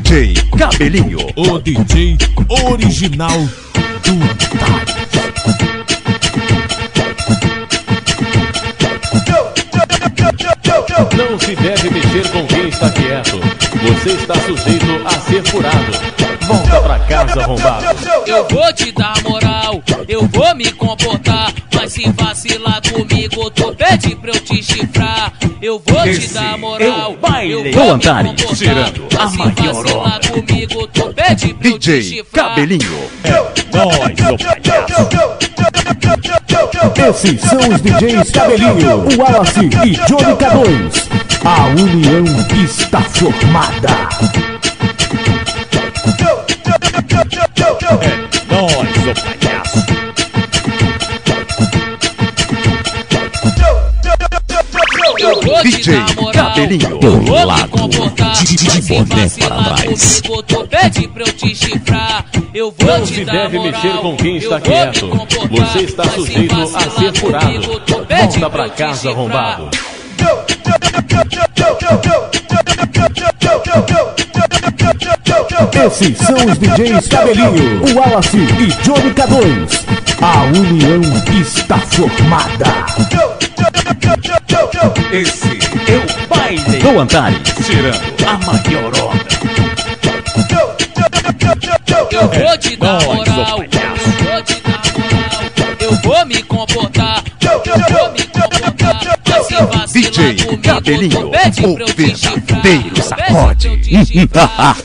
DJ Cabelinho, o DJ original do Thales. Não se deve mexer com quem está quieto. Você está sujeito a ser furado. Volta pra casa, arrombado. Eu vou te dar moral, eu vou me comportar. Mas se vacilar comigo, tu pede pra eu te chifrar. Eu vou te dar moral, eu vou me comportar. tirando a Mas se vacilar comigo, tu pede pra eu te DJ chifrar. Cabelinho. Nós, o palhaço. Esses são os DJs Cabelinho, o Wallace e Johnny K2. A união está formada. Nós, o palhaço. Eu vou te DJ dar moral, Cabelinho, eu vou me lado comportar. de Mas se boné para vacilar trás. comigo, tu pede pra eu te chifrar. Eu vou Não te se dar deve moral, mexer com quem está eu vou me quieto. comportar. Você está Mas se sujeito a vacilar ser furado. comigo, tu pede Volta pra eu te casa, chifrar. arrombado. Esses são os DJs Cabelinho, o Wallace e Johnny K2. A união está formada. Esse é o baile Do Antares. tirando a maior onda. Eu vou te dar Nós, o moral, eu palhaço. vou te dar moral. Eu vou me comportar, eu vou me comportar. Mas se vacilar DJ comigo, Cabelinho, tu pede o pra eu te chifrar. verdadeiro Tu pede pra eu sacode. te chifrar.